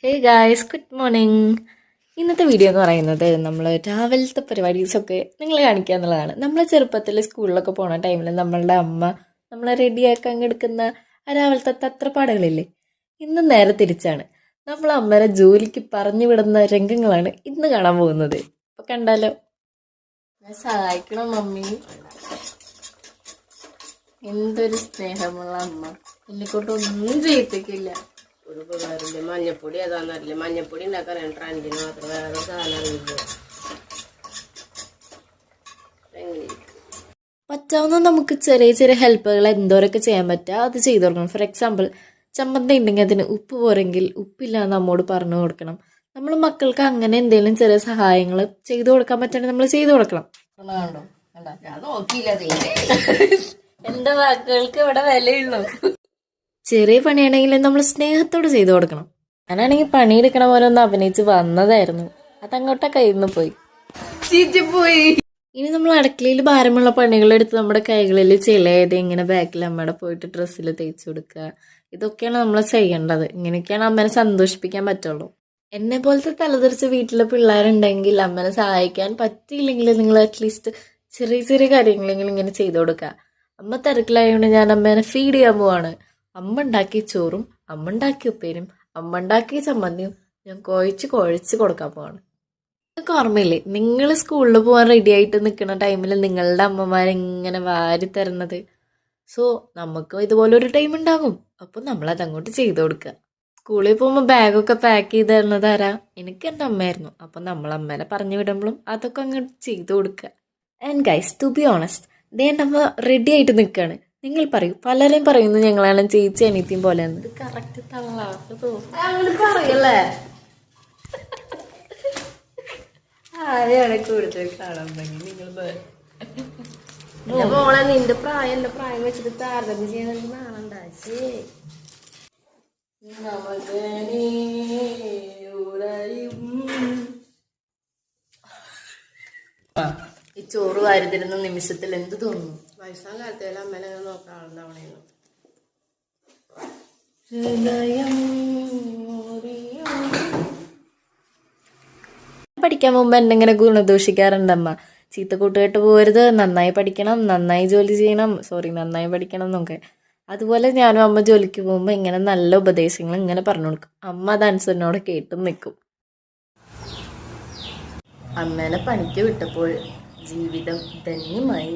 Hey guys, good morning. ഇന്നത്തെ video എന്ന് പറയുന്നത് നമ്മൾ രാവിലത്തെ പരിപാടീസൊക്കെ നിങ്ങളെ കാണിക്കുക എന്നുള്ളതാണ്. നമ്മൾ ചെറുപ്പത്തിൽ സ്കൂളിലൊക്കെ പോണ ടൈമിൽ നമ്മളുടെ അമ്മ നമ്മളെ റെഡിയാക്കാൻ എടുക്കുന്ന ആ രാവിലത്തെ തത്രപ്പാടുകളില്ലേ, ഇന്ന് നേരെ തിരിച്ചാണ്. നമ്മൾ അമ്മനെ ജോലിക്ക് പറഞ്ഞു വിടുന്ന രംഗങ്ങളാണ് ഇന്ന് കാണാൻ പോകുന്നത്. അപ്പോൾ കണ്ടാലോ? ഞാൻ സഹായിക്കണം മമ്മി. എന്തൊരു സ്നേഹമുള്ള അമ്മ, എന്നെക്കൊണ്ടൊന്നും ചെയ്യിപ്പിക്കില്ല. ഒരു ഉപകാരമില്ല. മഞ്ഞപ്പൊടി ഏതാന്നറിയില്ല. മഞ്ഞപ്പൊടി ഉണ്ടാക്കാൻ ട്രെൻഡിന് മാത്രം, വേറെ സാധനം അറിയില്ല. പറ്റാവുന്ന നമുക്ക് ചെറിയ ചെറിയ ഹെൽപ്പുകൾ എന്തോരൊക്കെ ചെയ്യാൻ പറ്റുക അത് ചെയ്തു കൊടുക്കണം. ഫോർ എക്സാമ്പിൾ, ചമ്മന്തി ഉണ്ടെങ്കിൽ അതിന് ഉപ്പ് പോരെങ്കിൽ ഉപ്പില്ലാന്ന് നമ്മോട് പറഞ്ഞു കൊടുക്കണം. നമ്മൾ മക്കൾക്ക് അങ്ങനെ എന്തെങ്കിലും ചെറിയ സഹായങ്ങൾ ചെയ്തു കൊടുക്കാൻ പറ്റുകയാണെങ്കിൽ നമ്മൾ ചെയ്തു കൊടുക്കണം. ഞാൻ നോക്കിയില്ല. എന്റെ വാക്കുകൾക്ക് ഇവിടെ വിലയുള്ളൂ. ചെറിയ പണിയാണെങ്കിലും നമ്മൾ സ്നേഹത്തോട് ചെയ്തു കൊടുക്കണം. ഞാനാണെങ്കിൽ പണിയെടുക്കണ പോലെ ഒന്ന് അഭിനയിച്ച് വന്നതായിരുന്നു, അതങ്ങോട്ടാ കയ്യിൽ നിന്ന് പോയി. ഇനി നമ്മൾ അടുക്കളയിൽ ഭാരമുള്ള പണികളെടുത്ത് നമ്മുടെ കൈകളിൽ ചിലയത് ഇങ്ങനെ ബാക്കിൽ അമ്മയുടെ പോയിട്ട് ഡ്രസ്സിൽ തേച്ച് കൊടുക്കുക, ഇതൊക്കെയാണ് നമ്മൾ ചെയ്യേണ്ടത്. ഇങ്ങനെയൊക്കെയാണ് അമ്മേനെ സന്തോഷിപ്പിക്കാൻ പറ്റുള്ളൂ. എന്നെ പോലത്തെ തലതെറിച്ച വീട്ടിലെ പിള്ളേരുണ്ടെങ്കിൽ അമ്മേനെ സഹായിക്കാൻ പറ്റിയില്ലെങ്കിൽ നിങ്ങൾ അറ്റ്ലീസ്റ്റ് ചെറിയ ചെറിയ കാര്യങ്ങളെങ്കിലും ഇങ്ങനെ ചെയ്തു കൊടുക്കുക. അമ്മ തിരക്കിലായതുകൊണ്ട് ഞാൻ അമ്മേനെ ഫീഡ് ചെയ്യാൻ പോവാണ്. അമ്മ ഉണ്ടാക്കിയ ചോറും അമ്മ ഉണ്ടാക്കിയ ഉപ്പേരും അമ്മ ഉണ്ടാക്കിയ ചമ്മന്തിയും ഞാൻ കുഴച്ച് കൊടുക്കാൻ പോവാണ്. നിങ്ങൾക്ക് ഓർമ്മയില്ലേ, നിങ്ങൾ സ്കൂളിൽ പോകാൻ റെഡി ആയിട്ട് നിൽക്കുന്ന ടൈമിൽ നിങ്ങളുടെ അമ്മമാരെങ്ങനെ വാരി തരുന്നത്? സോ നമുക്കും ഇതുപോലെ ഒരു ടൈം ഉണ്ടാകും. അപ്പോൾ നമ്മളത് അങ്ങോട്ട് ചെയ്തു കൊടുക്കുക. സ്കൂളിൽ പോകുമ്പോൾ ബാഗൊക്കെ പാക്ക് ചെയ്ത് തരുന്നത് ആരാ? എനിക്ക് എൻ്റെ അമ്മയായിരുന്നു. അപ്പം നമ്മൾ അമ്മേനെ പറഞ്ഞു വിടുമ്പോഴും അതൊക്കെ അങ്ങോട്ട് ചെയ്തു കൊടുക്കുക. And guys, to be honest, എൻ്റെ അമ്മ റെഡി ആയിട്ട് നിൽക്കുകയാണ്. നിങ്ങൾ പറയൂ, പലരും പറയുന്നു ഞങ്ങളാണ് ചേച്ചി അനിയത്തിയും പോലെ. ഇത് കറക്റ്റ് പറയല്ലേ? ആരെയാണ് കൂടുതൽ കാണാൻ ഭംഗി? നിങ്ങൾ മോളെ, നിന്റെ പ്രായം എന്റെ പ്രായം വെച്ചിട്ട് താരതമ്യം ചെയ്യാൻ നാളുണ്ടാശേ. ഈ ചോറ് വാരിതരുന്ന നിമിഷത്തിൽ എന്ത് തോന്നുന്നു? വയസ്സാം കാലത്തേലും അമ്മേനെ നോക്കാൻ ആളുണ്ടാവണേന്നു. പഠിക്കാൻ പോകുമ്പോൾ എന്നെങ്ങനെ ഗുണദോഷിക്കാറുണ്ടമ്മ. ചീത്ത കൂട്ടുകെട്ട് പോകരുത്, നന്നായി പഠിക്കണം, നന്നായി ജോലി ചെയ്യണം, നന്നായി പഠിക്കണം എന്നൊക്കെ. അതുപോലെ ഞാനും അമ്മ ജോലിക്ക് പോകുമ്പോൾ ഇങ്ങനെ നല്ല ഉപദേശങ്ങൾ ഇങ്ങനെ പറഞ്ഞു കൊടുക്കും. അമ്മ അതനുസരിനോട് കേട്ടും നിൽക്കും. അമ്മേനെ പണിക്ക് വിട്ടപ്പോൾ ജീവിതം ധന്യമായി.